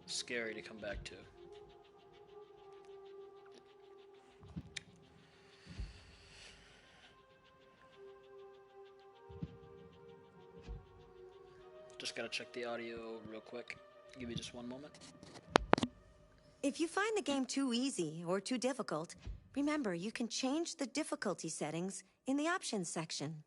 scary to come back to. Just gotta check the audio real quick. Give me just one moment. If you find the game too easy or too difficult, remember you can change the difficulty settings in the options section.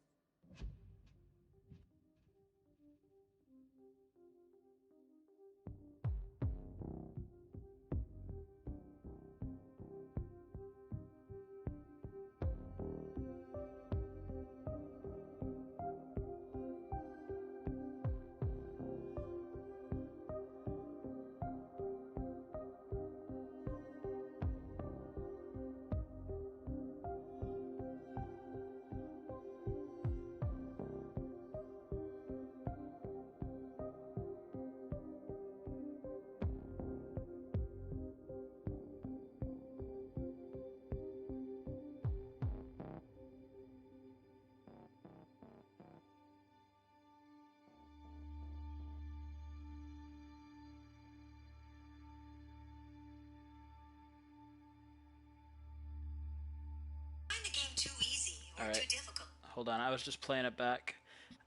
Alright, hold on, I was just playing it back.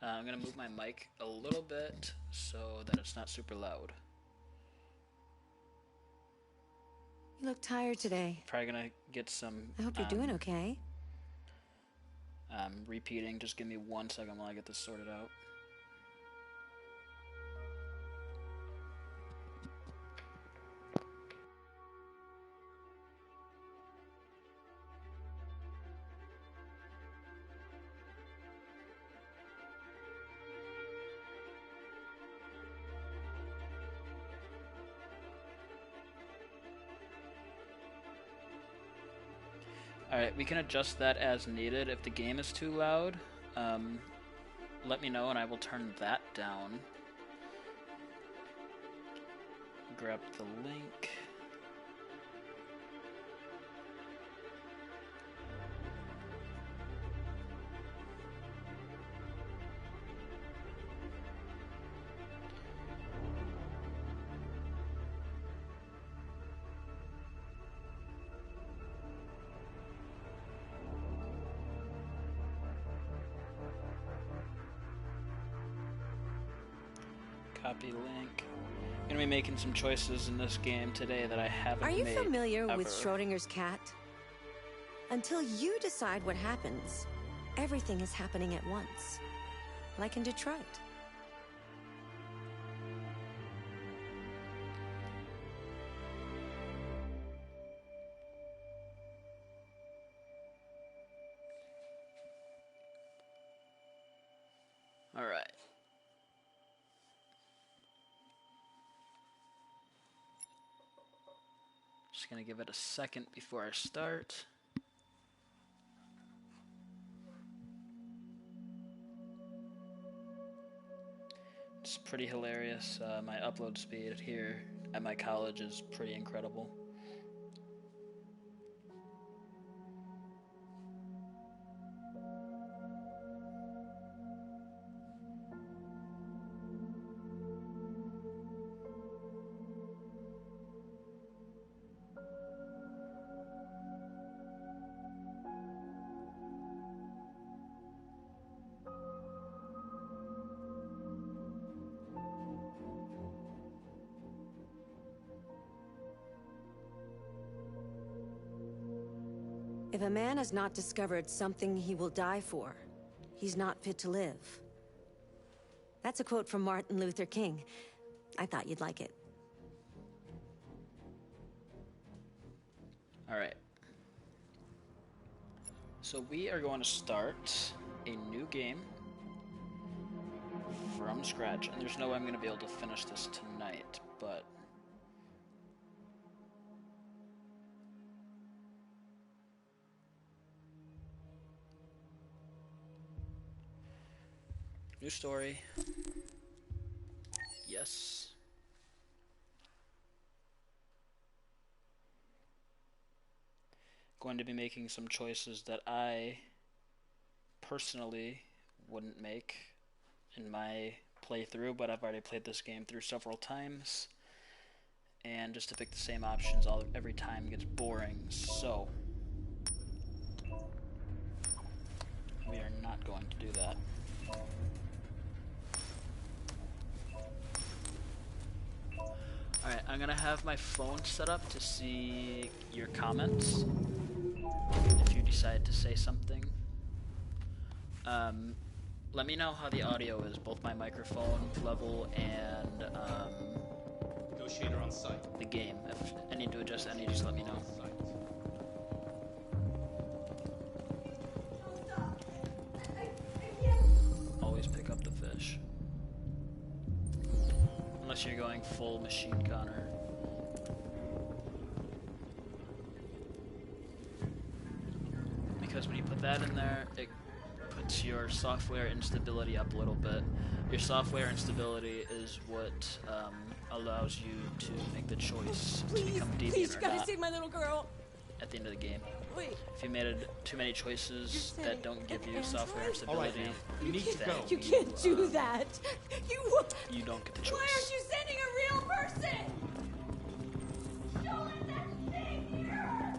I'm gonna move my mic a little bit so that it's not super loud. You look tired today. Probably gonna get some. I hope you're doing okay. Repeating. Just give me 1 second while I get this sorted out. Alright, we can adjust that as needed. If the game is too loud, let me know and I will turn that down. Grab the link. Copy link. I'm gonna be making some choices in this game today that I haven't made. Are you familiar ever. with Schrodinger's cat? Until you decide what happens, everything is happening at once. Like in Detroit. All right. Just gonna give it a second before I start. It's pretty hilarious. My upload speed here at my college is pretty incredible. If a man has not discovered something he will die for, he's not fit to live. That's a quote from Martin Luther King. I thought you'd like it. All right. So we are going to start a new game from scratch. And there's no way I'm going to be able to finish this tonight, but... New story. Yes. Going to be making some choices that I personally wouldn't make in my playthrough, but I've already played this game through several times, And just to pick the same options every time gets boring, so we are not going to do that. Alright, I'm gonna have my phone set up to see your comments if you decide to say something. Let me know how the audio is, both my microphone level and Negotiator on site. the game. If I need to adjust any, just let me know. Always pick up the fish. Unless you're going full machine gunner. Because when you put that in there, it puts your software instability up a little bit. Your software instability is what allows you to make the choice to become deviant or not save my little girl. at the end of the game. Wait. If you made too many choices that don't give you software instability, you need to go. You can't do that. You don't get the choice. Why aren't you sending a real person? Show us that thing here.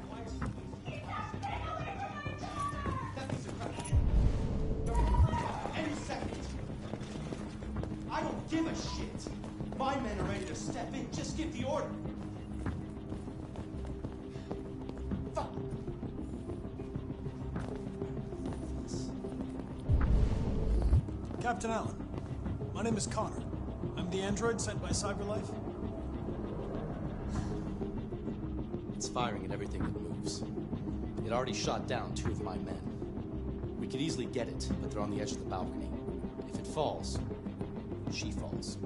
Keep that thing away from my That piece of crap. Any second. I don't give a shit. My men are ready to step in. Just give the order. Fuck. Captain Allen, my name is Connor. I'm the android sent by CyberLife. It's firing at everything that moves. It already shot down 2 of my men. We could easily get it, but they're on the edge of the balcony. If it falls, she falls.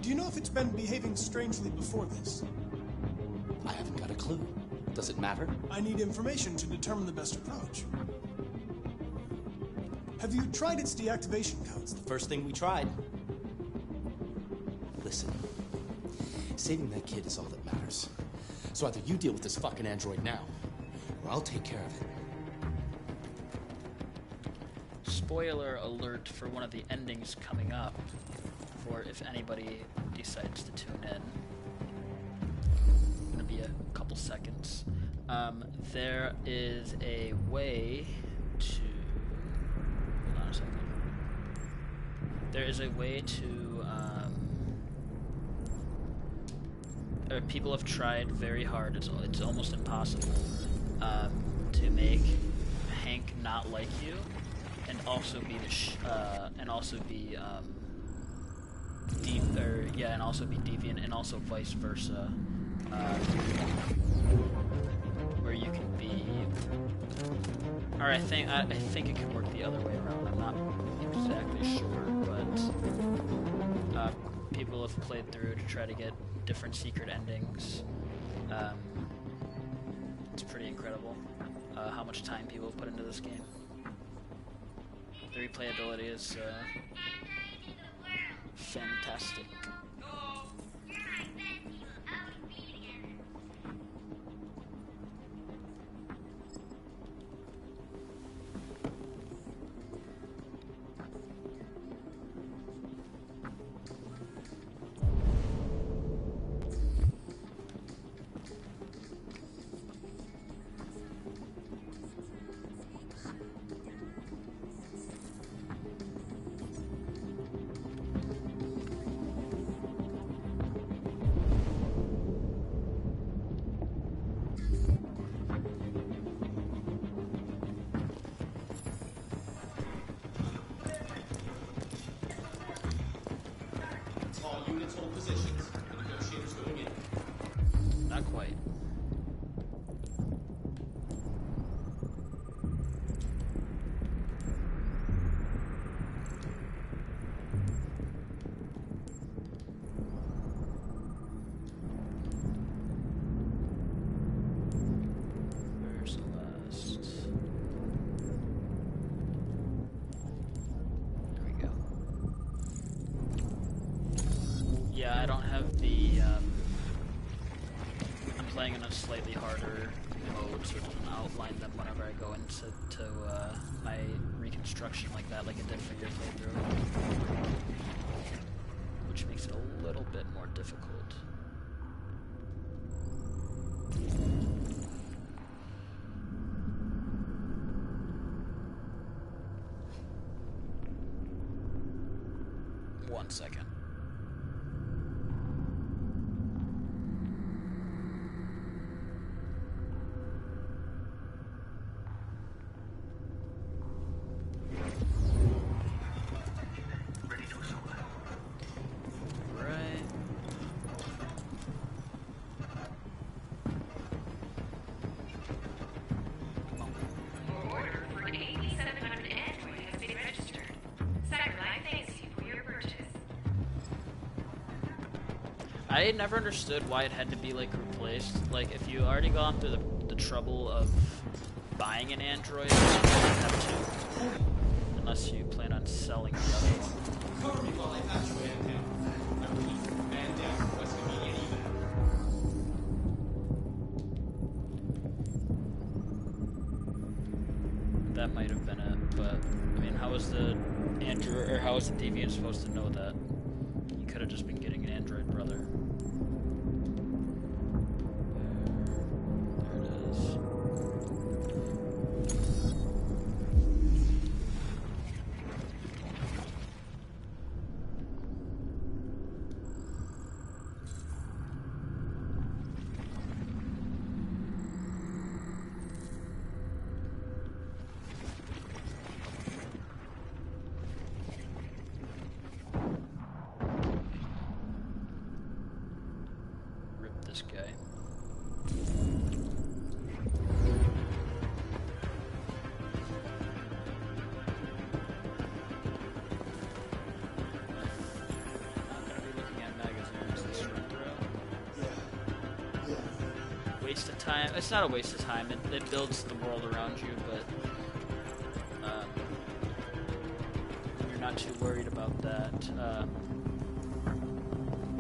Do you know if it's been behaving strangely before this? I haven't got a clue. Does it matter? I need information to determine the best approach. Have you tried its deactivation codes? The first thing we tried. Listen, saving that kid is all that matters. So either you deal with this fucking android now, or I'll take care of it. Spoiler alert for one of the endings coming up, for if anybody decides to tune in. It's gonna be a couple seconds. There is a way to... Hold on a second. There is a way to... or people have tried very hard, it's almost impossible, to make Hank not like you, and also be and also be deviant, and also vice versa, where you can be. Or I think it can work the other way around. I'm not exactly sure, but people have played through to try to get different secret endings. It's pretty incredible how much time people have put into this game. The replayability is fantastic. Not quite. Where's Celeste? There we go. Yeah, I don't have the, I'm playing in a slightly harder mode, so it doesn't outline them whenever I go into my reconstruction like that, like it did for your playthrough. bit more difficult. One second. I never understood why it had to be like replaced. Like, if you already gone through the trouble of buying an android, you have to, unless you plan on selling the other one. Cover me while I patch your man down. I repeat, man down. Request immediate evac. That might have been it, but I mean, how was the android, or how was the deviant supposed to know that? You could have just been getting an android brother. This guy. I'm gonna be looking at magazines this run through. Yeah. Waste of time. It's not a waste of time. It builds the world around you, but you're not too worried about that.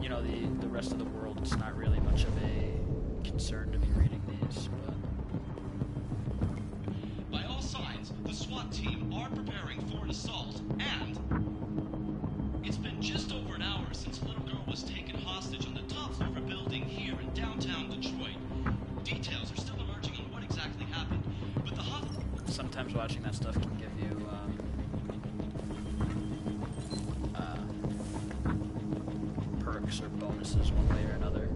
You know, the rest of the world, it's not really much of a concern to be reading these, but... By all signs, the SWAT team are preparing for an assault, and it's been just over an hour since a little girl was taken hostage on the top floor of a building here in downtown Detroit. Details are still emerging on what exactly happened, but the sometimes watching that stuff can give you perks or bonuses one way or another.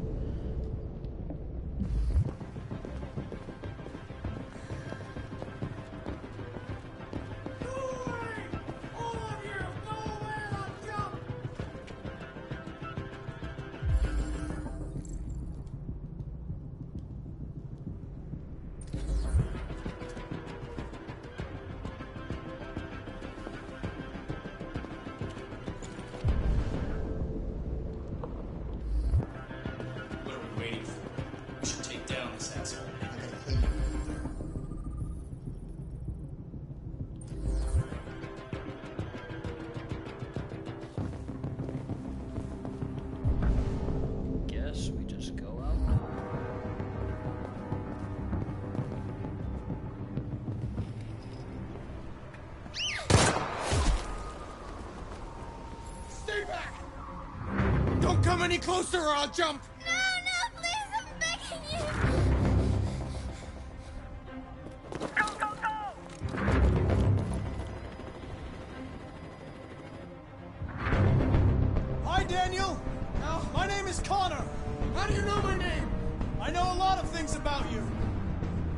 Come any closer or I'll jump! No, please, I'm begging you! Hi, Daniel! My name is Connor! How do you know my name? I know a lot of things about you.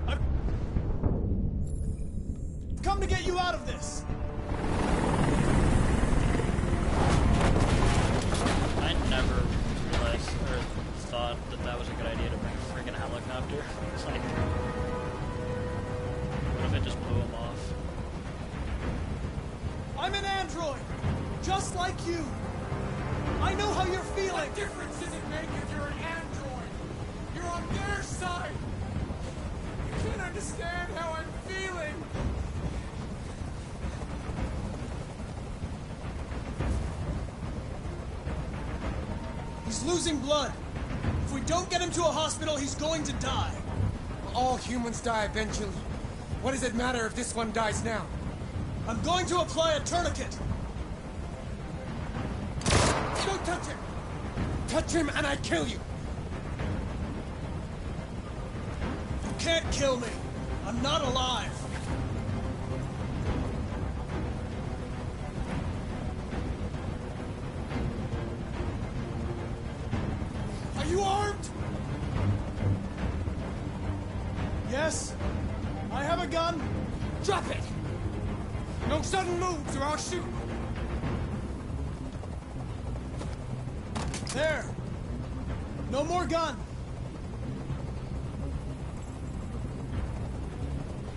I've come to get you out of this. I never realized or thought that that was a good idea to bring a friggin' helicopter. It's like, what if it just blew him off? I'm an android, just like you. I know how you're feeling. What difference does it make if you're an android? You're on their side. You can't understand how I'm feeling. He's losing blood. If we don't get him to a hospital, he's going to die. All humans die eventually. What does it matter if this one dies now? I'm going to apply a tourniquet. Don't touch him! Tell touch him and I kill you. You can't kill me. I'm not alive. Are you armed? Yes. I have a gun. Drop it! No sudden moves or I'll shoot. There. No more gun.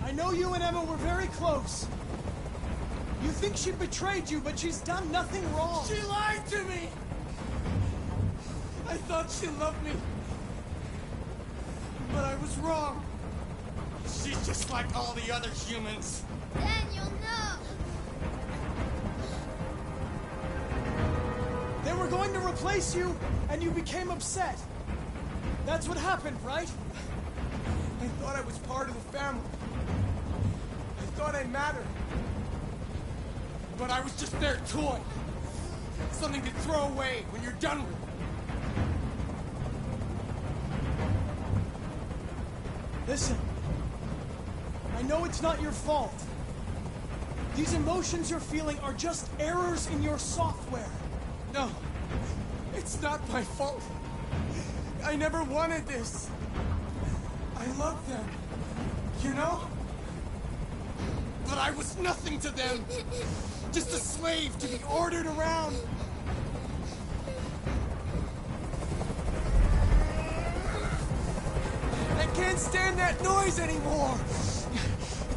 I know you and Emma were very close. You think she betrayed you, but she's done nothing wrong. She lied to me! I thought she loved me. But I was wrong. She's just like all the other humans. Daniel, no! They were going to replace you, and you became upset. That's what happened, right? I thought I was part of the family. I thought I mattered. But I was just their toy. Something to throw away when you're done with it. Listen. I know it's not your fault. These emotions you're feeling are just errors in your software. No, it's not my fault. I never wanted this. I love them, you know? But I was nothing to them. Just a slave to be ordered around. I can't stand that noise anymore.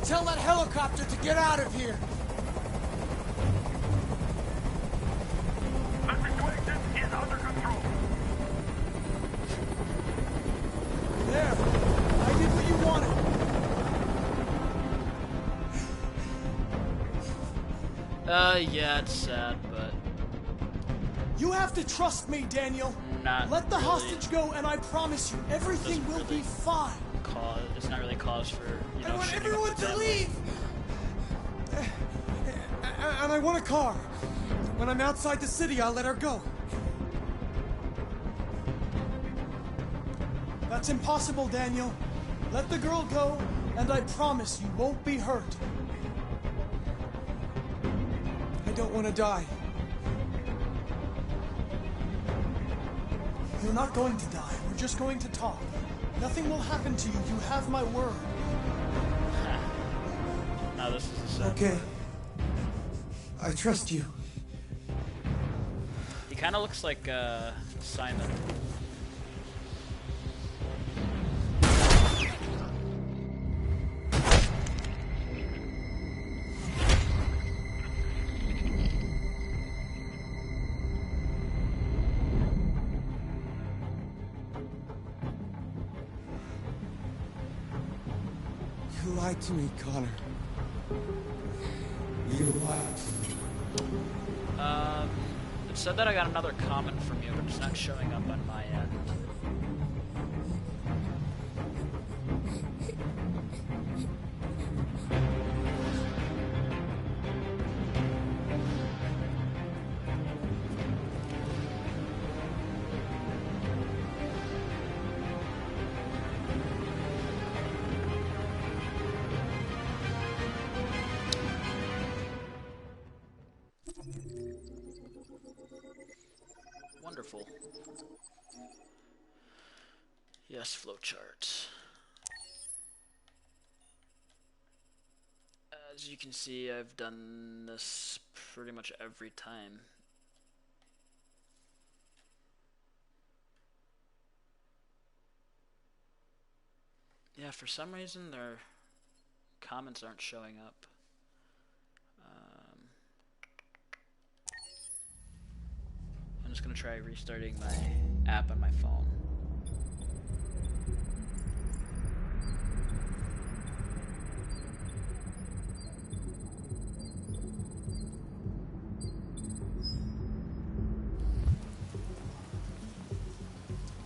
Tell that helicopter to get out of here. The situation is under control. There. I did what you wanted. Yeah, it's sad, but... You have to trust me, Daniel. Not Let the really. hostage go, and I promise you, everything will Doesn't really be fine. It's not really cause for, you know, I want shitting up everyone the to family. leave! And I want a car. When I'm outside the city, I'll let her go. That's impossible, Daniel. Let the girl go, and I promise you won't be hurt. I don't want to die. You're not going to die. We're just going to talk. Nothing will happen to you. You have my word. No, this is the sad Okay. part. I trust you. He kind of looks like Simon. You lied to me, Connor. You lied to me. It said that I got another comment from you, but it's not showing up on my end. Wonderful. Yes, flowchart. As you can see, I've done this pretty much every time. Yeah, for some reason their comments aren't showing up. I'm just gonna try restarting my app on my phone.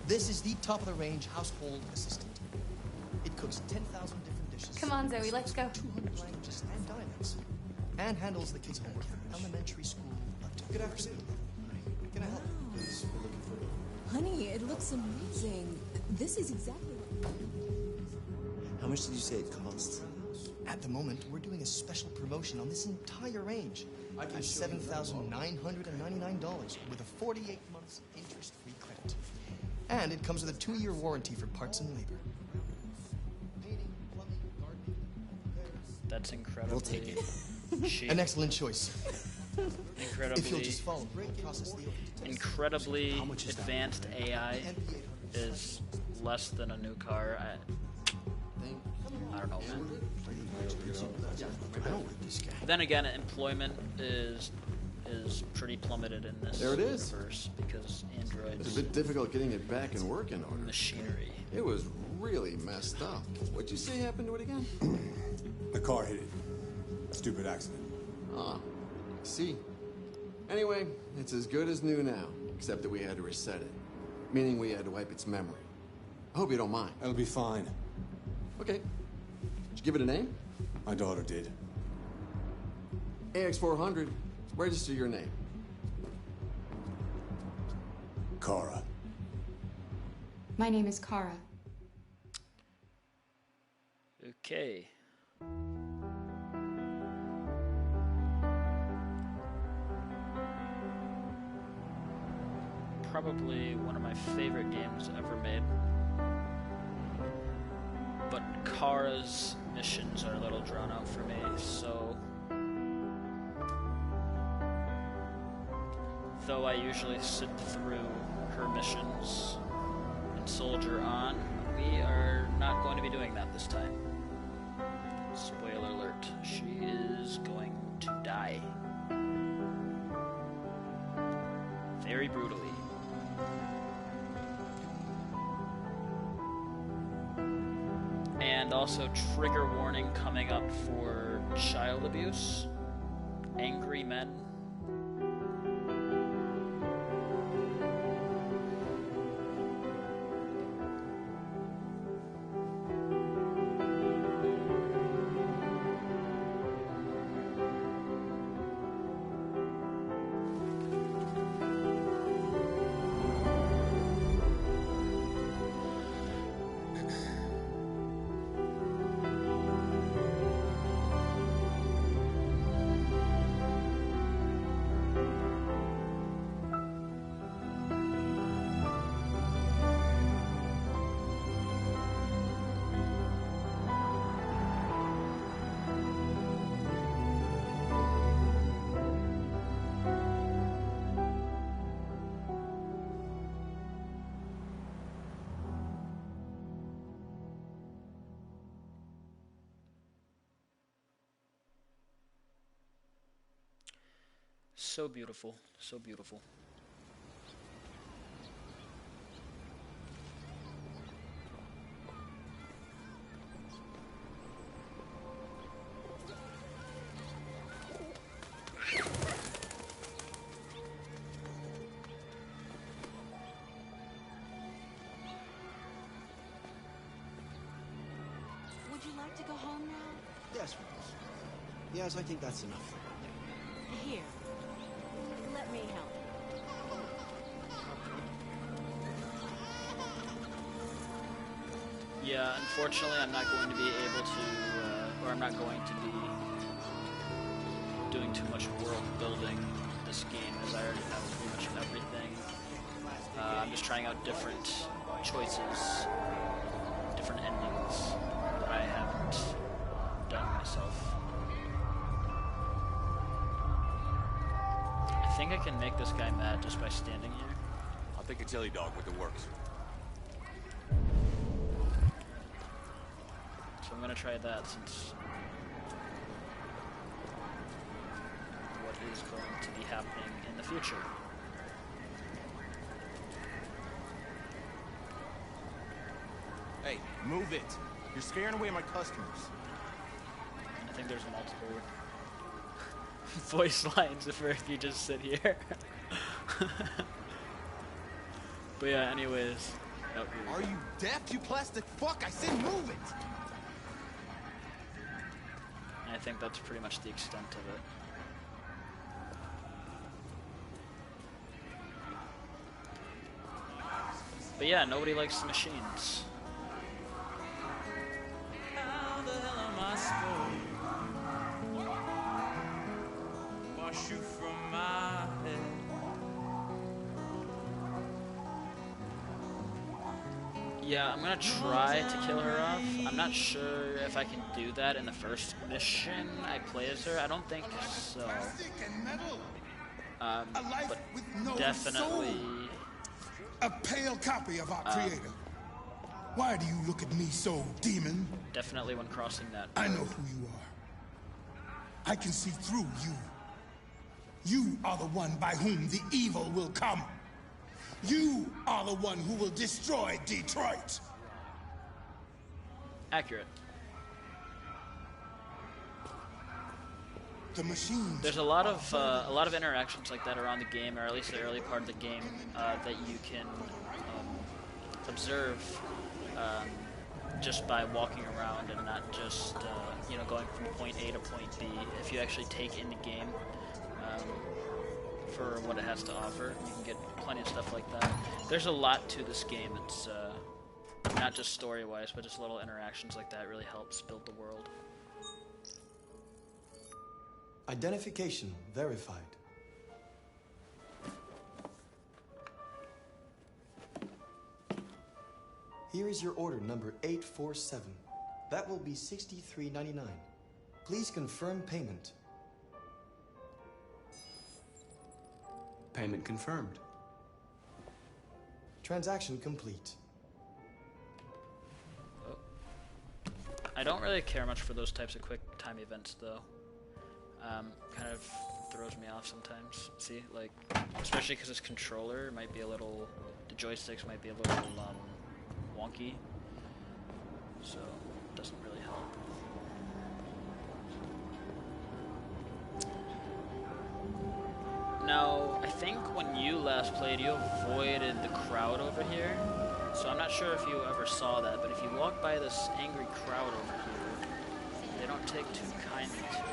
This is the top-of-the-range household assistant. It cooks 10,000 different dishes. Come on, Zoe, let's go. 200 languages and dialects. And handles the kids' homework. Elementary school. Good afternoon. Can I help you? Please, we're looking for... me. It looks amazing. This is exactly what... How much did you say it costs? At the moment, we're doing a special promotion on this entire range. I can $7,999 with a 48 months interest-free credit. And it comes with a 2-year warranty for parts and labor. Painting, plumbing, gardening, repairs. That's incredibly We'll take it. cheap. An excellent choice. Incredibly, If you'll just follow the process, incredibly advanced AI is less than a new car. I don't know, man. I don't like this guy. Then again, employment is pretty plummeted in this There it is. universe because It's androids, a bit difficult getting it back in working order. machinery. It was really messed up. What'd you say happened to it again? The car hit it. Stupid accident. Ah, I see. Anyway, it's as good as new now, except that we had to reset it. Meaning we had to wipe its memory. I hope you don't mind. That'll be fine. Okay. Did you give it a name? My daughter did. AX400. Register your name. Kara. My name is Kara. Okay. Probably one of my favorite games ever made. But Kara's missions are a little drawn out for me, so... Though I usually sit through her missions and soldier on, we are not going to be doing that this time. Spoiler alert, she is going to die. Very brutally. And also trigger warning coming up for child abuse, angry men. So beautiful, so beautiful. Would you like to go home now? Yes, Rose. Yes, I think that's enough. Here. Let me help. Yeah, unfortunately, I'm not going to be able to, or I'm not going to be doing too much world building this game, as I already have pretty much everything. I'm just trying out different choices, different endings that I haven't done myself. I think I can make this guy mad just by standing here. I'll take a jelly dog with the works. So I'm gonna try that since what is going to be happening in the future. Hey, move it. You're scaring away my customers. I think there's multiple voice lines if you just sit here. But yeah, anyways. Oh, Are you deaf, you plastic fuck? I said move it! I think that's pretty much the extent of it. But yeah, nobody likes the machines. How the hell am I supposed to wash you from my head? Yeah, I'm gonna try to kill her off. I'm not sure if I can do that in the first mission I play as her. I don't think so. But definitely... A pale copy of our creator. Why do you look at me so, demon? Definitely when crossing that road. I know who you are. I can see through you. You are the one by whom the evil will come. You are the one who will destroy Detroit. Accurate. The machines. There's a lot of interactions like that around the game, or at least the early part of the game, that you can observe just by walking around and not just you know, going from point A to point B. If you actually take in the game for what it has to offer, you can get plenty of stuff like that. There's a lot to this game. It's not just story-wise, but just little interactions like that really helps build the world. Identification verified. Here is your order number 847. That will be $63.99. Please confirm payment. Payment confirmed. Transaction complete. Oh. I don't really care much for those types of quick time events, though. Kind of throws me off sometimes. See, like, especially because this controller might be a little, the joysticks might be a little wonky, so it doesn't really help. Now, I think when you last played, you avoided the crowd over here, so I'm not sure if you ever saw that, but if you walk by this angry crowd over here, they don't take too kindly to it.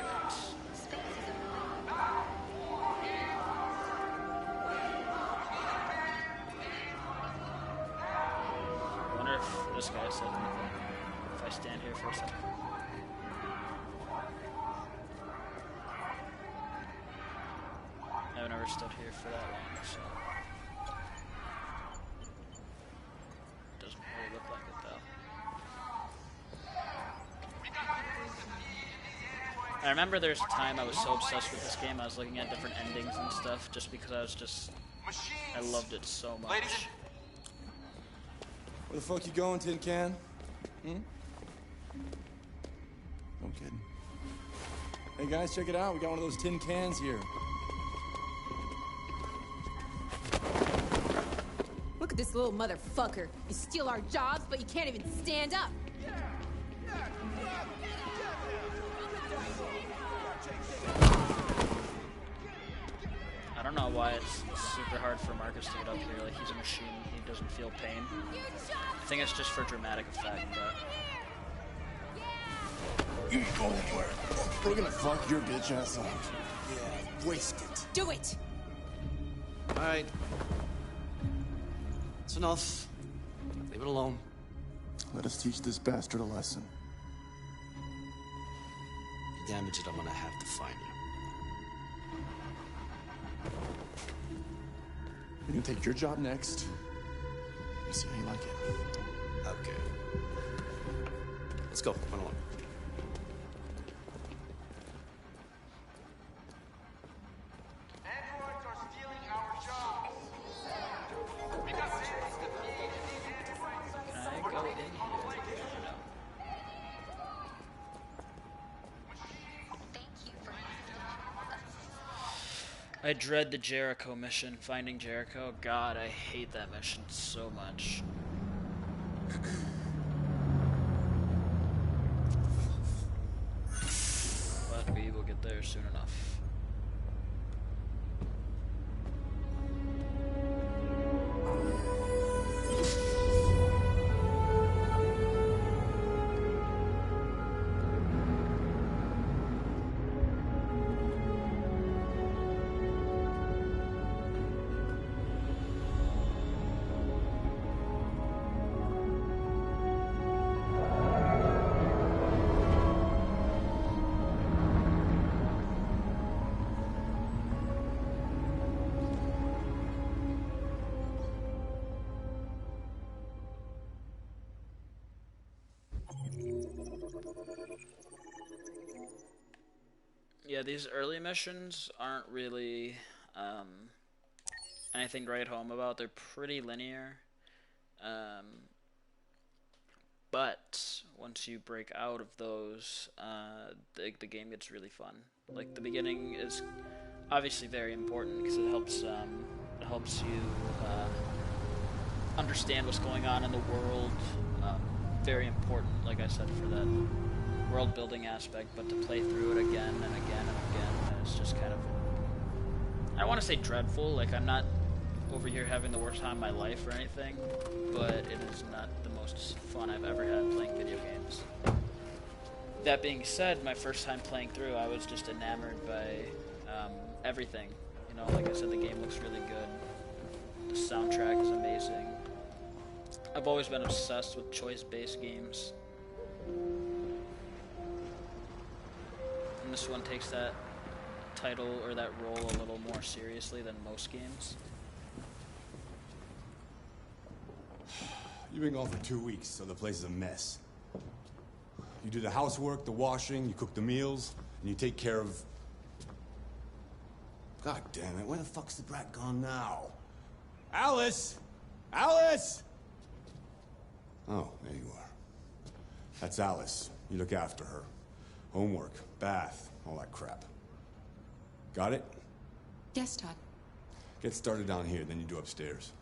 This guy said anything. If I stand here for a second. I've never stood here for that long, so doesn't really look like it though. I remember there's a time I was so obsessed with this game I was looking at different endings and stuff just because I loved it so much. Where the fuck you going, Tin Can? Hmm? No kidding. Hey guys, check it out. We got one of those tin cans here. Look at this little motherfucker. You steal our jobs, but you can't even stand up. I don't know why it's super hard for Markus to get up here. Like, he's a machine. He doesn't feel pain. I think it's just for dramatic effect, but... You ain't going anywhere. We're gonna fuck your bitch ass up. Yeah, waste it. Do it! Alright. It's enough. Leave it alone. Let us teach this bastard a lesson. You damage it, I'm gonna have to find you. You're gonna take your job next. Let me see how you like it. Okay. Let's go. Run along. Androids are stealing our jobs. We got samples to feed Can I go in here? No. I dread the Jericho mission. Finding Jericho. God, I hate that mission so much. But we will get there soon enough. these early missions aren't really anything to write home about. They're pretty linear. But once you break out of those, the game gets really fun. Like, the beginning is obviously very important because it helps you understand what's going on in the world. Very important, like I said, for that world building aspect. But to play through it again and again and again, it's just kind of, I don't want to say dreadful. Like, I'm not over here having the worst time of my life or anything, but it is not the most fun I've ever had playing video games. That being said, my first time playing through, I was just enamored by everything. You know, like I said, the game looks really good. The soundtrack is amazing. I've always been obsessed with choice-based games. And this one takes that title or that role a little more seriously than most games. You've been gone for 2 weeks, so the place is a mess. You do the housework, the washing, you cook the meals, and you take care of... God damn it, where the fuck's the brat gone now? Alice! Alice! Oh, there you are. That's Alice. You look after her. Homework, bath, all that crap. Got it? Yes, Todd. Get started down here, then you do upstairs.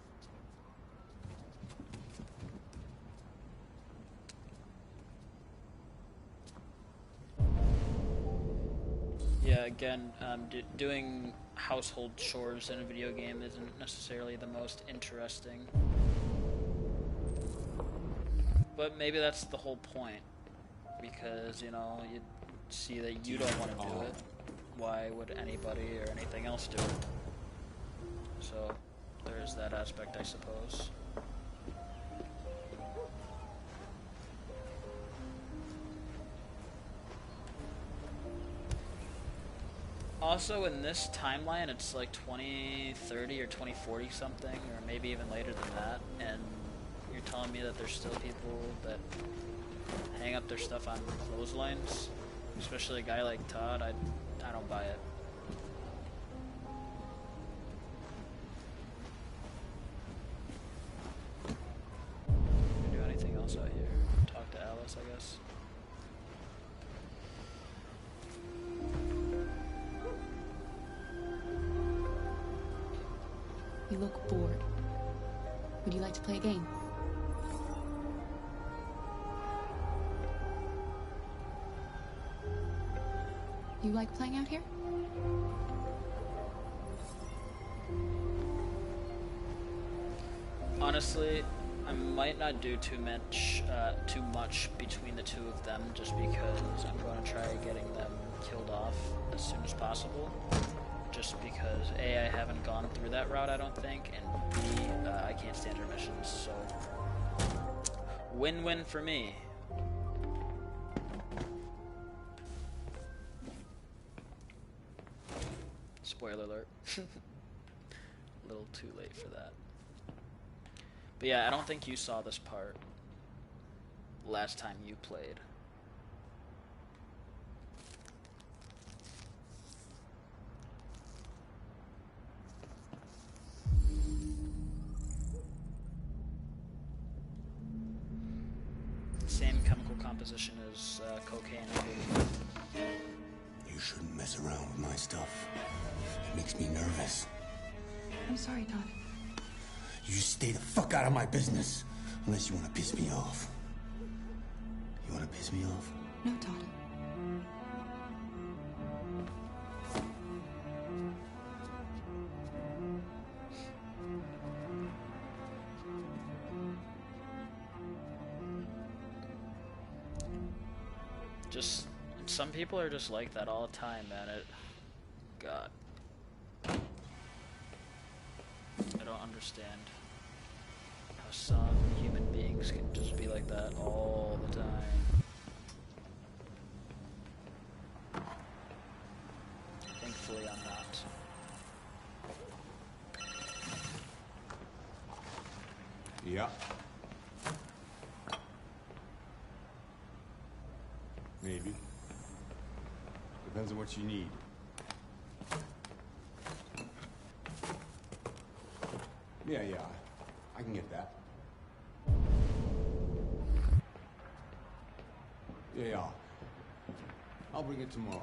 Yeah, again, doing household chores in a video game isn't necessarily the most interesting. But maybe that's the whole point. Because, you know, you see that you don't want to do it. Why would anybody or anything else do it? So, there's that aspect, I suppose. Also, in this timeline, it's like 2030 or 2040 something, or maybe even later than that, and you're telling me that there's still people that hang up their stuff on clotheslines? Especially a guy like Todd, I don't buy it. Can you do anything else out here? Talk to Alice, I guess. You look bored. Would you like to play a game? You like playing out here? Honestly, I might not do too much between the two of them, just because I'm going to try getting them killed off as soon as possible. Just because A, I haven't gone through that route, I don't think, and B, I can't stand her missions, so win-win for me. Spoiler alert. A little too late for that. But yeah, I don't think you saw this part last time you played. Same chemical composition as cocaine, I believe. You shouldn't mess around with my stuff. It makes me nervous. I'm sorry, Todd. You just stay the fuck out of my business. Unless you want to piss me off. You want to piss me off? No, Todd. Just, some people are just like that all the time, man. God. I don't understand how some human beings can just be like that all the time. Thankfully, I'm not. Yeah. Maybe. Depends on what you need. Yeah, I can get that. Yeah. I'll bring it tomorrow.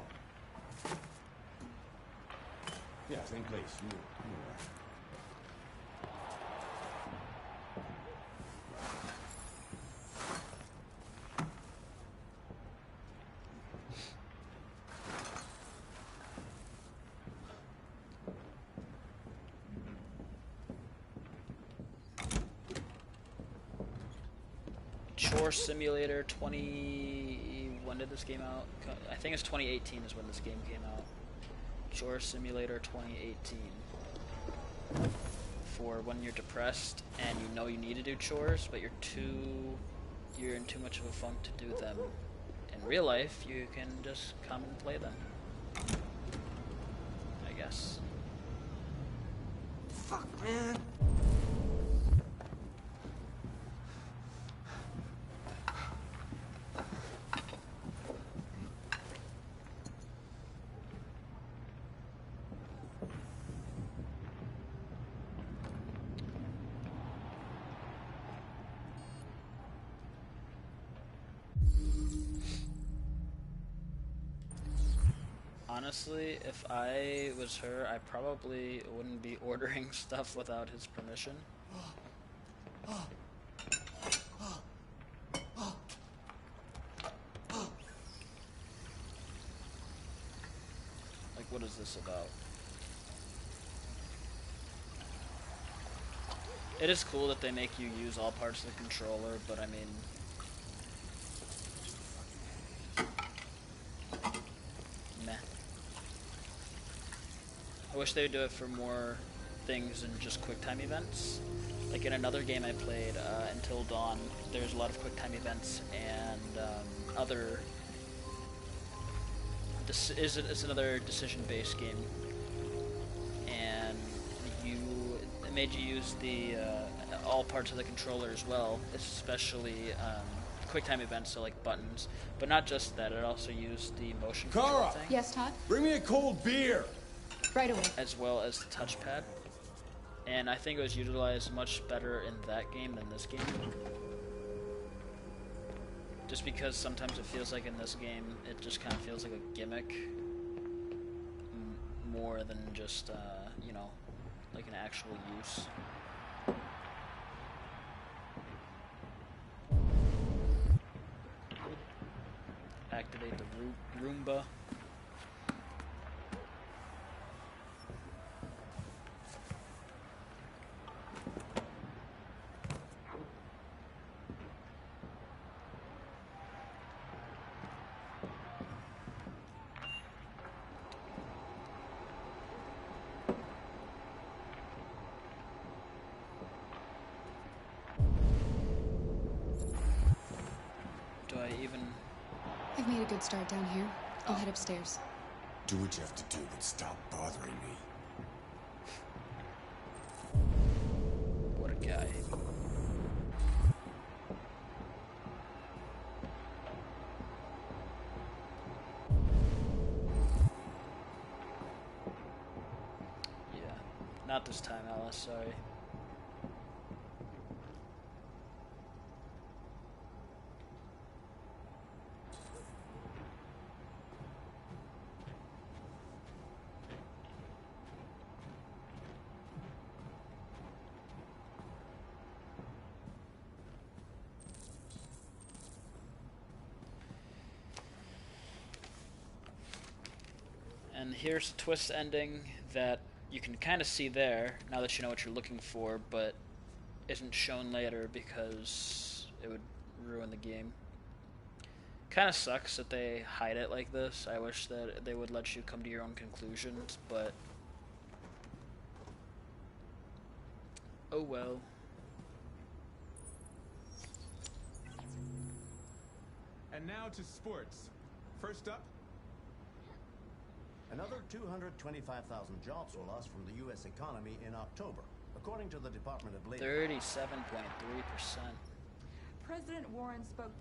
Yeah, same place. You know where. Chore Simulator 20... When did this game out? I think it's 2018 is when this game came out. Chore Simulator 2018. For when you're depressed and you know you need to do chores, but you're in too much of a funk to do them. In real life, you can just come and play them. I guess. Fuck, man. Honestly, if I was her, I probably wouldn't be ordering stuff without his permission. Like, what is this about? It is cool that they make you use all parts of the controller, but I mean... meh. I wish they would do it for more things than just QuickTime events. Like in another game I played, Until Dawn, there's a lot of QuickTime events and other... It's another decision-based game. And it made you use the all parts of the controller as well, especially QuickTime events, so like buttons. But not just that, it also used the motion control thing. Yes, Todd? Bring me a cold beer! Right away. As well as the touchpad. And I think it was utilized much better in that game than this game. Just because sometimes it feels like in this game, it just kind of feels like a gimmick. More than just, you know, like an actual use. Activate the Roomba. I've made a good start down here. I'll head upstairs. Do what you have to do, but stop bothering me. What a guy. Yeah. Not this time, Alice, sorry. And here's the twist ending that you can kind of see there, now that you know what you're looking for, but isn't shown later because it would ruin the game. Kind of sucks that they hide it like this. I wish that they would let you come to your own conclusions, but... oh well. And now to sports. First up, another 225,000 jobs were lost from the U.S. economy in October, according to the Department of Labor. 37.3%. President Warren spoke...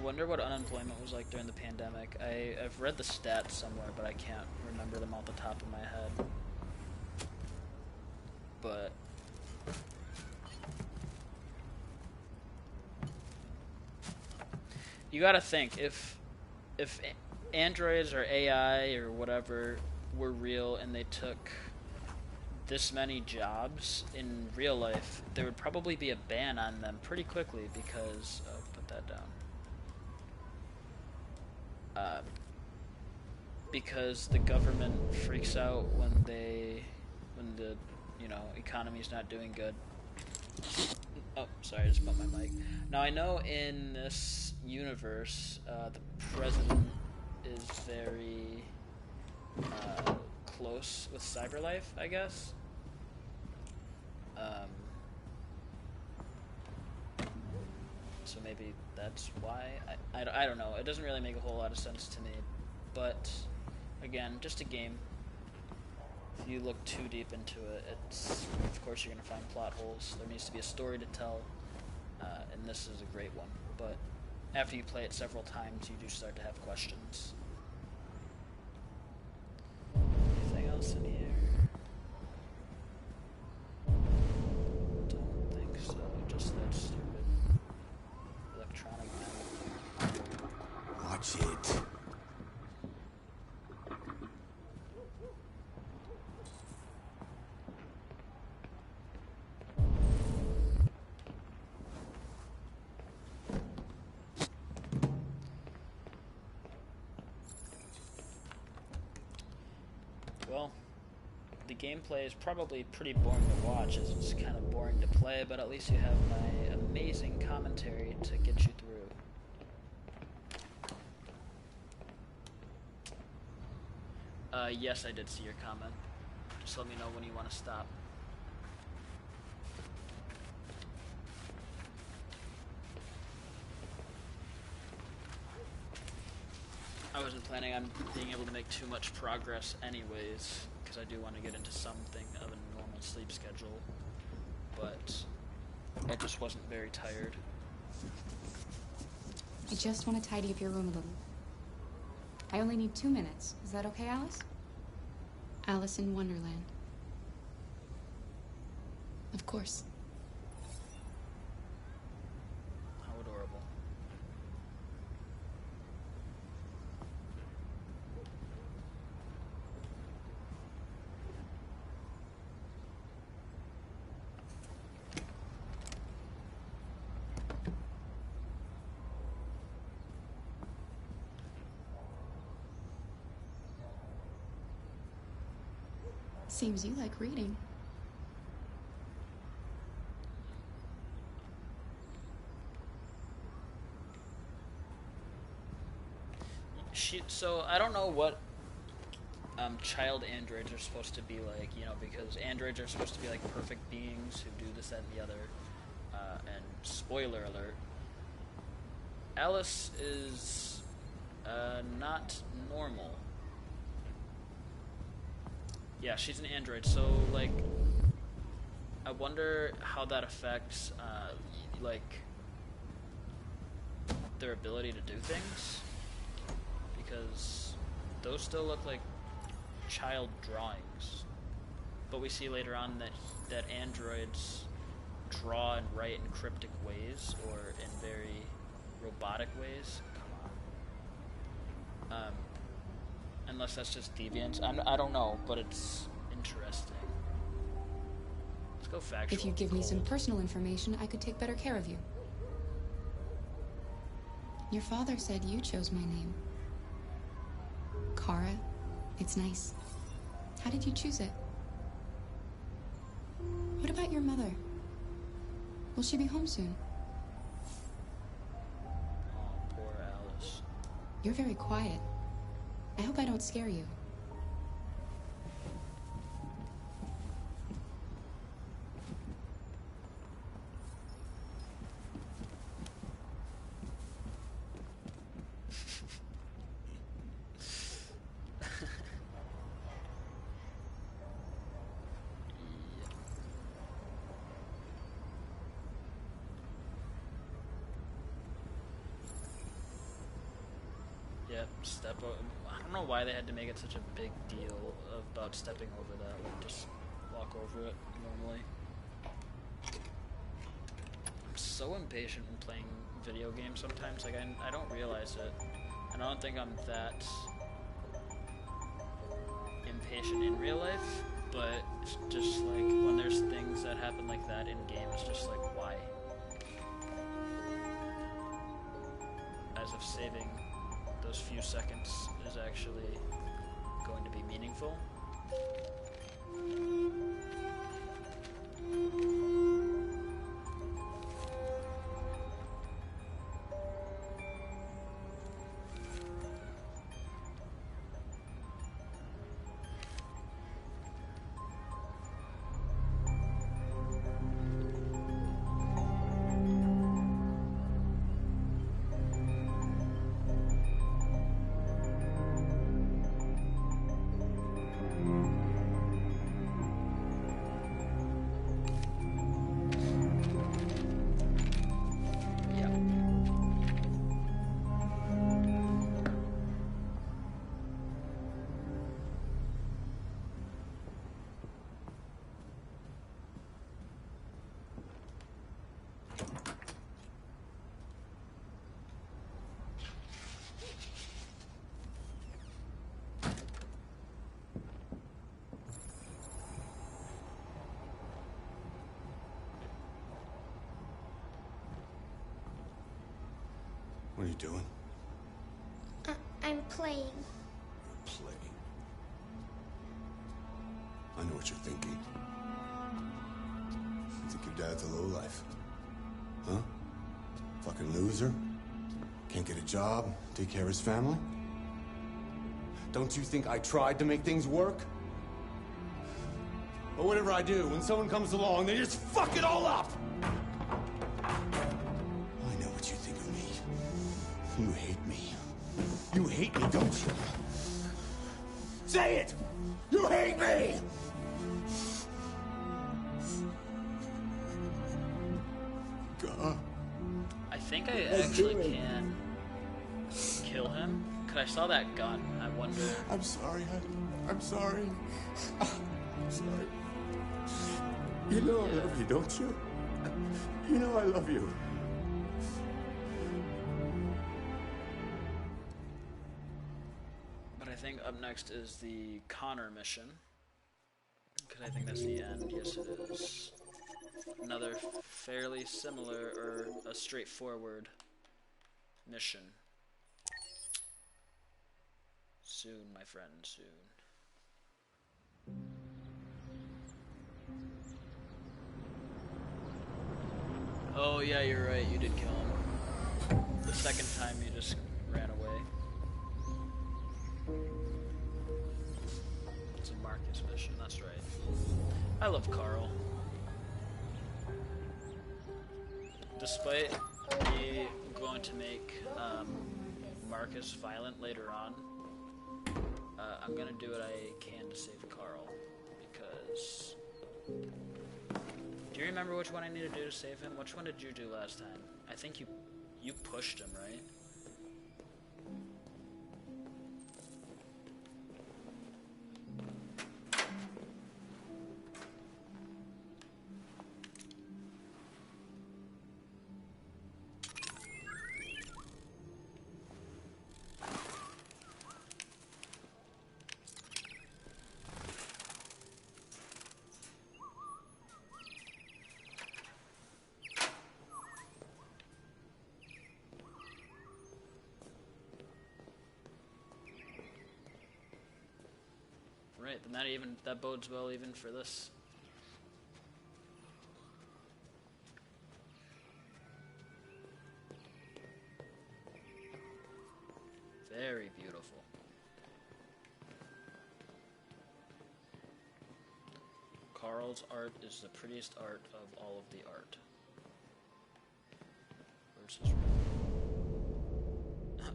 wonder what unemployment was like during the pandemic. I've read the stats somewhere, but I can't remember them off the top of my head. But you gotta think, if androids or AI or whatever were real and they took this many jobs in real life, there would probably be a ban on them pretty quickly because put that down. Because the government freaks out when the economy's not doing good. Oh, sorry, I just bumped my mic. Now I know in this universe, the president is very close with Cyberlife, I guess. So maybe that's why. I don't know. It doesn't really make a whole lot of sense to me. But, again, just a game. If you look too deep into it, of course you're going to find plot holes. There needs to be a story to tell, and this is a great one. But after you play it several times, you do start to have questions. Anything else in here? Don't think so. Just that stupid electronic map. Watch it. Well, the gameplay is probably pretty boring to watch, as it's kind of boring to play, but at least you have my amazing commentary to get you through. Yes, I did see your comment. Just let me know when you want to stop. I wasn't planning on being able to make too much progress anyways, because I do want to get into something of a normal sleep schedule, but I just wasn't very tired. I just want to tidy up your room a little. I only need 2 minutes. Is that okay, Alice? Alice in Wonderland. Of course. How adorable. Seems you like reading. So I don't know what child androids are supposed to be like, because androids are supposed to be like perfect beings who do this, that, and the other. And spoiler alert, Alice is not normal. Yeah, she's an android, so, like, I wonder how that affects, their ability to do things, because those still look like child drawings, but we see later on that androids draw and write in cryptic ways, or in very robotic ways. Come on. Unless that's just deviance. I don't know, but it's interesting. Let's go factual. If you give me some personal information, I could take better care of you. Your father said you chose my name. Kara, it's nice. How did you choose it? What about your mother? Will she be home soon? Oh, poor Alice. You're very quiet. I hope I don't scare you. Yep, step over. I don't know why they had to make it such a big deal about stepping over that. Like, just walk over it normally. I'm so impatient when playing video games sometimes. Like, I don't realize it. And I don't think I'm that impatient in real life, but it's just like when there's things that happen like that in game, it's just like, why? As if saving those few seconds is actually going to be meaningful. What are you doing? I'm playing. Playing. I know what you're thinking. You think your dad's a lowlife? Huh? Fucking loser? Can't get a job, take care of his family? Don't you think I tried to make things work? But whatever I do, when someone comes along, they just fuck it all up! I know what you think of me. You hate me. You hate me, don't you? Say it! You hate me! God. I think I actually can kill him. Cause I saw that gun. I wonder. I'm sorry, honey. I'm sorry. I'm sorry. You know I love you, don't you? You know I love you. But I think up next is the Connor mission. Because I think that's the end. Yes, it is. Another fairly similar, or a straightforward mission. Soon, my friend, soon. Oh yeah, you're right, you did kill him. The second time you just ran away. It's a Markus mission, that's right. I love Carl. Despite me going to make Markus violent later on, I'm gonna do what I can to save Carl, because... Do you remember which one I need to do to save him? Which one did you do last time? I think you pushed him, right? Right, then that bodes well even for this. Very beautiful. Carl's art is the prettiest art of all of the art. Where's his room?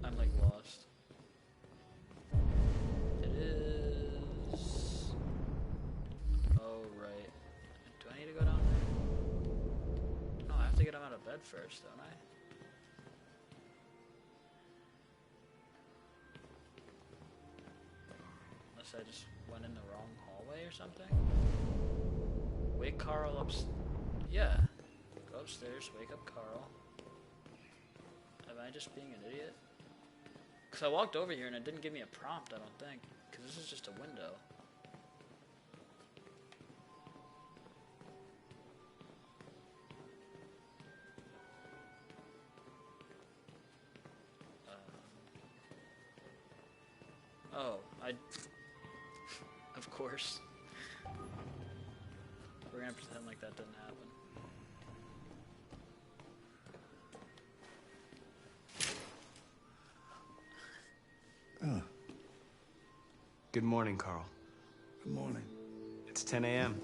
I'm like lost. It is... Oh, right. Do I need to go down there? No, I have to get him out of bed first, don't I? Unless I just went in the wrong hallway or something. Wake Carl up. Yeah. Go upstairs, wake up Carl. Am I just being an idiot? Because I walked over here and it didn't give me a prompt, I don't think. Because this is just a window. Oh, of course. We're gonna pretend like that didn't happen. Good morning, Carl. Good morning. It's 10 a.m.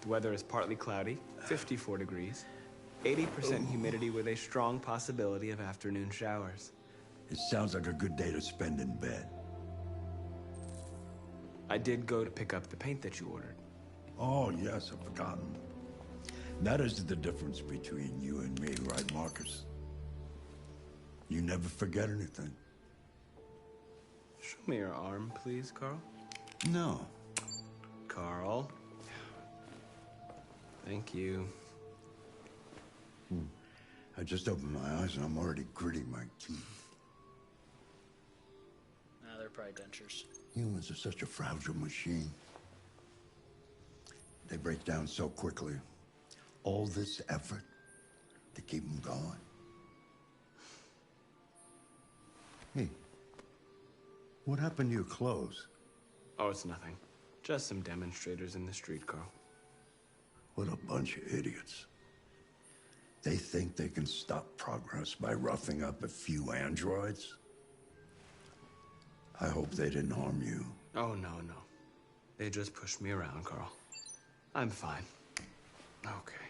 The weather is partly cloudy, 54 degrees, 80% humidity with a strong possibility of afternoon showers. It sounds like a good day to spend in bed. I did go to pick up the paint that you ordered. Oh, yes, I've forgotten. That is the difference between you and me, right, Markus? You never forget anything. Show me your arm, please, Carl. No. Carl. Thank you. I just opened my eyes and I'm already gritting my teeth. Nah, they're probably dentures. Humans are such a fragile machine. They break down so quickly. All this effort to keep them going. Hey, what happened to your clothes? Oh, it's nothing. Just some demonstrators in the street, Carl. What a bunch of idiots. They think they can stop progress by roughing up a few androids? I hope they didn't harm you. Oh, no. They just pushed me around, Carl. I'm fine. Okay.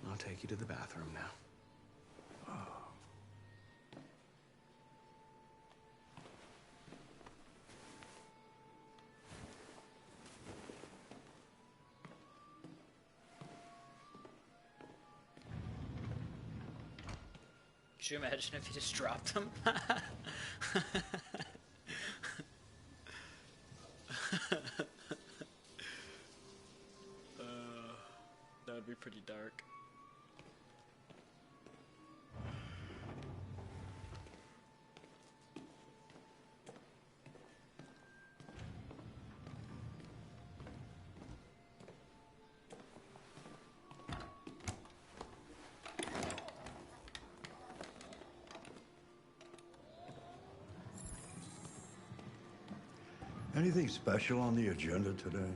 I'll take you to the bathroom now. Could you imagine if you just dropped them? That would be pretty dark. Anything special on the agenda today?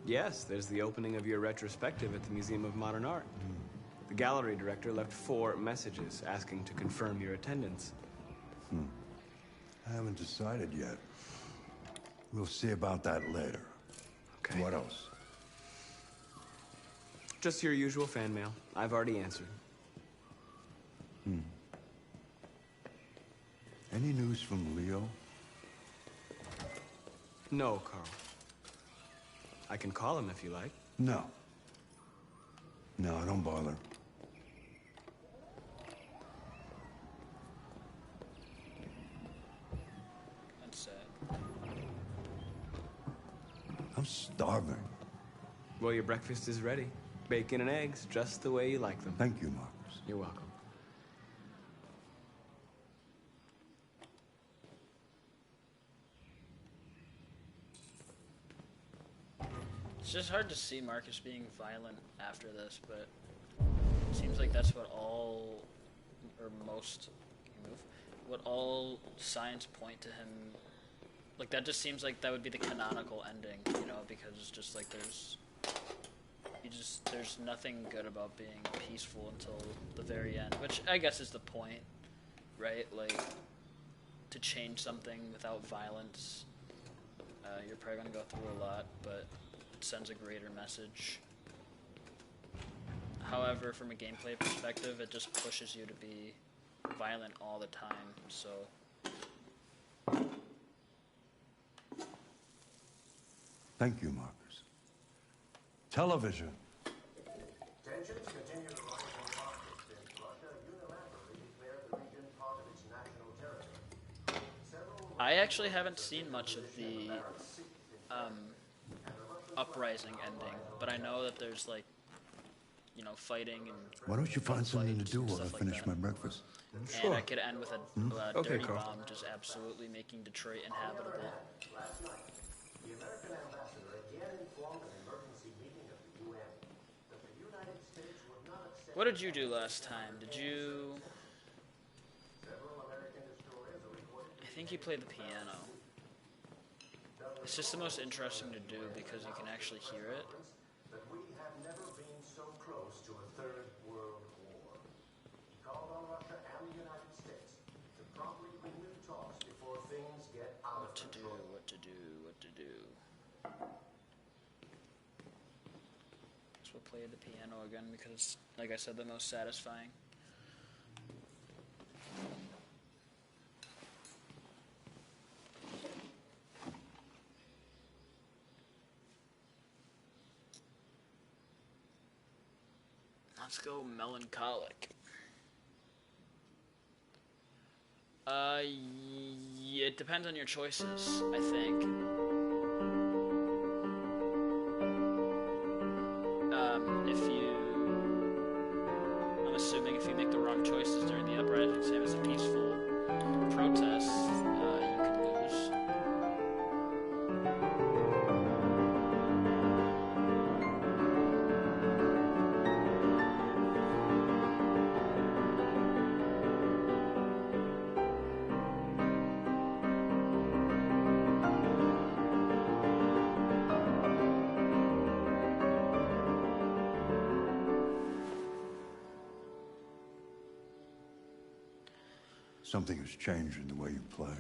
Yes, there's the opening of your retrospective at the Museum of Modern Art. The gallery director left 4 messages asking to confirm your attendance. I haven't decided yet. We'll see about that later. Okay. What else? Just your usual fan mail. I've already answered. Any news from Leo? No, Carl. I can call him if you like. No. No, don't bother. That's sad. I'm starving. Well, your breakfast is ready. Bacon and eggs, just the way you like them. Thank you, Markus. You're welcome. It's just hard to see Markus being violent after this, but it seems like that's what all, or most, what all signs point to him. Like, that just seems like that would be the canonical ending, you know, because it's just like there's nothing good about being peaceful until the very end, which I guess is the point, right? Like, to change something without violence, you're probably going to go through a lot, but it sends a greater message. However, from a gameplay perspective, it just pushes you to be violent all the time, so... Thank you, Markus. Television. Tensions continue to rise in Markus since Russia unilaterally declared the region part of its national territory. Several I actually haven't seen much of the Uprising ending, but I know that there's like, you know, fighting and Why don't you find something to gunfights do and while I stuff like finish that. my breakfast? And I could end with a Okay, dirty Carl. bomb just absolutely making Detroit inhabitable. Last night, the American ambassador again informed an emergency meeting of the UN that the United States would not accept. What did you do last time? Did you... Several American destroyers are reported. I think you played the piano. It's just the most interesting to do because you can actually hear it. That we have never been so close to a third world war. He called on Russia and the United States to promptly renew talks before things get out of control. What to do. So we'll play the piano again because, like I said, the most satisfying. Let's go melancholic. Yeah, it depends on your choices, I think. I'm assuming if you make the wrong choices during the uprising, same as a peaceful protest, you could lose. Something has changed in the way you play. Car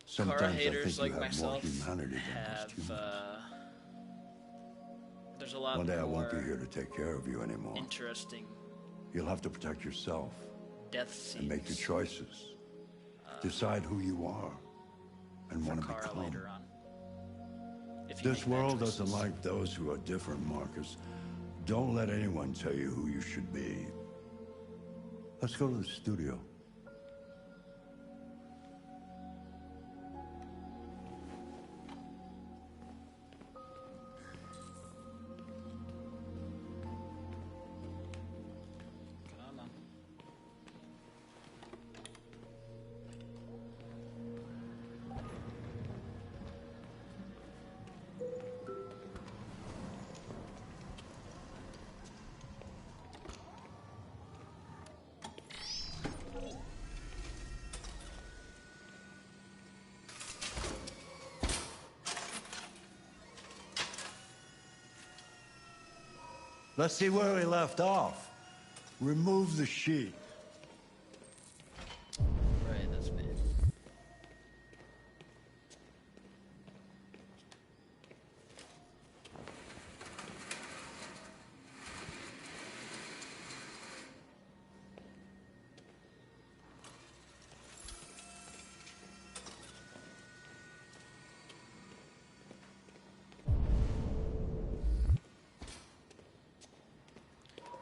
Sometimes I haters think you like have myself more humanity than have, most humans. There's a lot One day I won't be more here to take care of you anymore. interesting You'll have to protect yourself death scenes and make your choices. Decide who you are and for want to Kara become. later on. If you This make bad world doesn't choices. like those who are different, Marcus. Don't let anyone tell you who you should be. Let's go to the studio. Come on. Let's see where we left off. Remove the sheet. Right, that's me.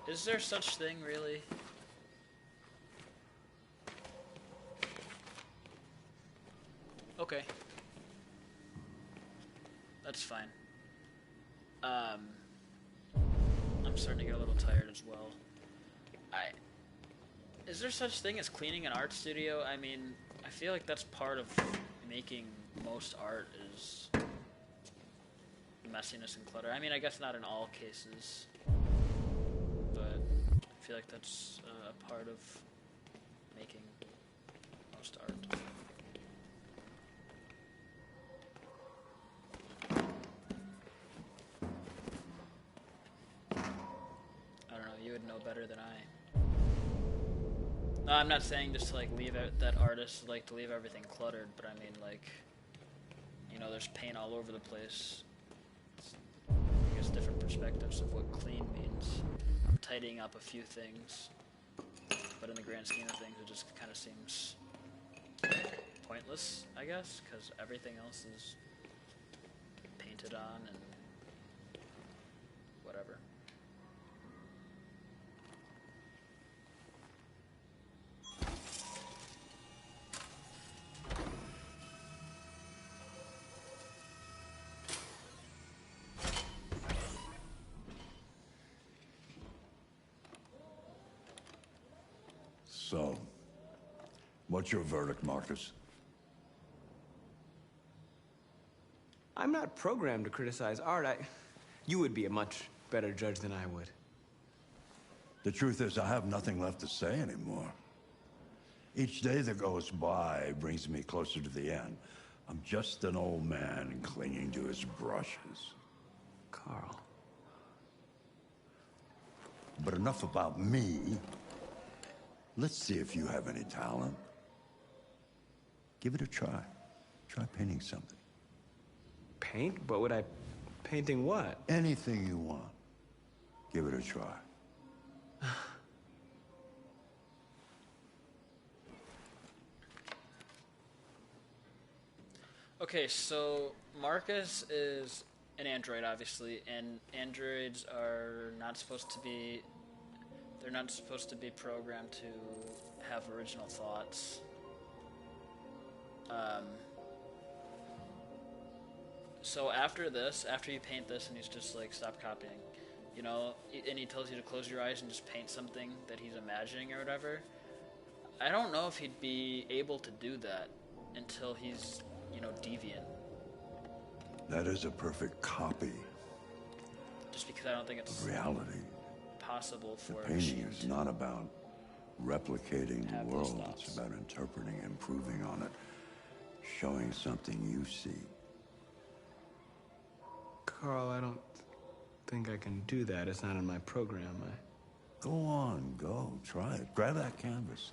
Is there such thing, really? Okay. That's fine. I'm starting to get a little tired as well. Is there such thing as cleaning an art studio? I mean, I feel like that's part of making most art is messiness and clutter. I mean, I guess not in all cases, but I feel like that's a part of making most art. I don't know, you would know better than I. No, I'm not saying just to like leave it, that artists like to leave everything cluttered, but I mean like, you know, there's paint all over the place. It's, I guess different perspectives of what clean means. I'm tidying up a few things, but in the grand scheme of things, it just kind of seems pointless, I guess, because everything else is painted on and whatever. So, what's your verdict, Marcus? I'm not programmed to criticize art. You would be a much better judge than I would. The truth is, I have nothing left to say anymore. Each day that goes by brings me closer to the end. I'm just an old man clinging to his brushes. Carl. But enough about me. Let's see if you have any talent. Give it a try. Try painting something. Paint? But would I... Painting what? Anything you want. Give it a try. Okay, so Marcus is an android, obviously, and androids are not supposed to be... They're not supposed to be programmed to have original thoughts. So after this, after you paint this, and he's just like, stop copying, you know, and he tells you to close your eyes and just paint something that he's imagining or whatever, I don't know if he'd be able to do that until he's, you know, deviant. That is a perfect copy. Just because I don't think it's reality. Possible for the a painting machine is to not about replicating the have these world. thoughts. It's about interpreting, improving on it, showing something you see. Carl, I don't think I can do that. It's not in my program. Go on, go. Try it. Grab that canvas.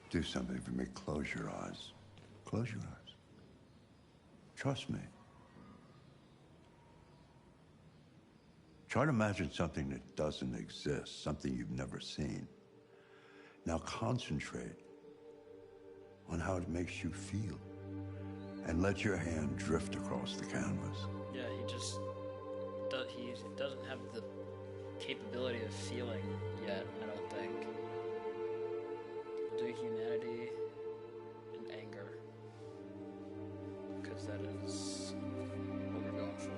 Do something for me. Close your eyes. Close your eyes. Trust me. Try to imagine something that doesn't exist, something you've never seen. Now concentrate on how it makes you feel, and let your hand drift across the canvas. Yeah, he doesn't have the capability of feeling yet, I don't think. Do humanity and anger, because that is what we're going for.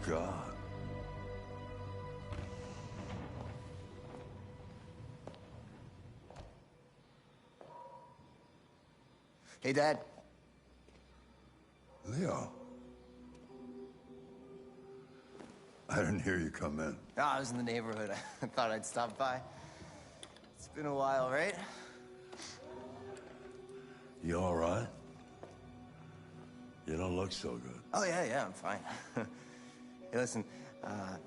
God. Hey, Dad. Leo. I didn't hear you come in. Oh, I was in the neighborhood. I thought I'd stop by. It's been a while, right? You all right? You don't look so good. Oh, yeah, I'm fine. Hey, listen, I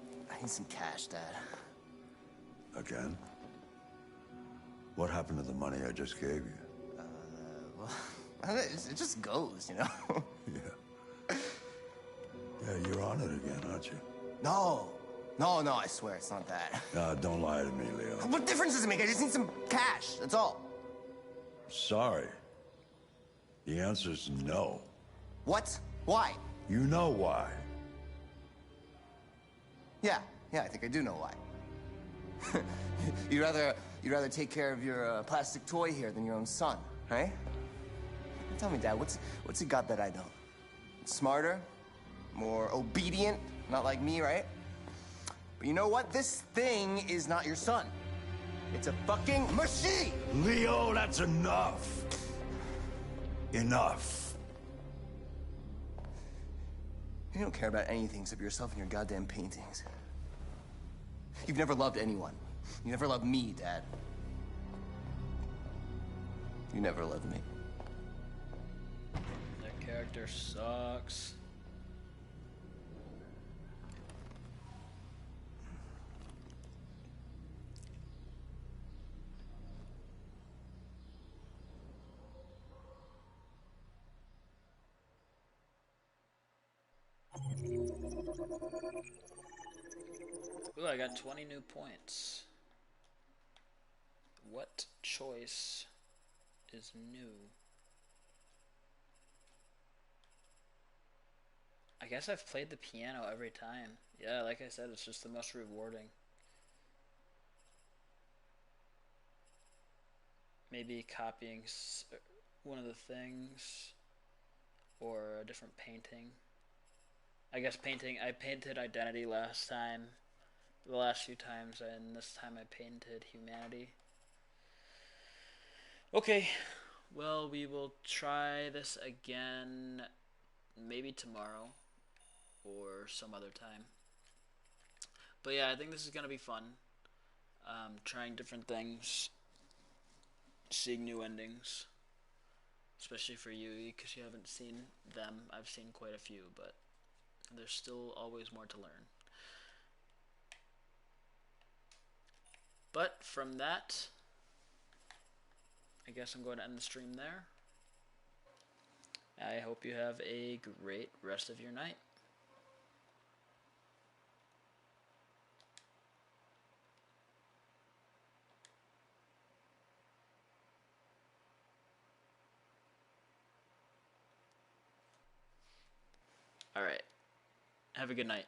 need some cash, Dad. Again? What happened to the money I just gave you? Well, it just goes, you know? Yeah. Yeah, you're on it again, aren't you? No, I swear, it's not that. Don't lie to me, Leo. What difference does it make? I just need some cash, that's all. Sorry. The answer's no. What? Why? You know why. Yeah, I think I do know why. You'd rather take care of your plastic toy here than your own son, right? Tell me, Dad, what's he got that I don't? Smarter? More obedient? Not like me, right? But you know what? This thing is not your son. It's a fucking machine! Leo, that's enough. Enough. You don't care about anything except yourself and your goddamn paintings. You've never loved anyone. You never loved me, Dad. You never loved me. That character sucks. Ooh, I got 20 new points. What choice is new? I guess I've played the piano every time. Yeah, like I said, it's just the most rewarding. Maybe copying one of the things or a different painting. I guess painting. I painted Identity last time, the last few times, and this time I painted Humanity. Okay, well, we will try this again maybe tomorrow or some other time. But yeah, I think this is going to be fun. Trying different things, seeing new endings, especially for you because you haven't seen them. I've seen quite a few, but there's still always more to learn. But from that, I guess I'm going to end the stream there. I hope you have a great rest of your night. All right. Have a good night.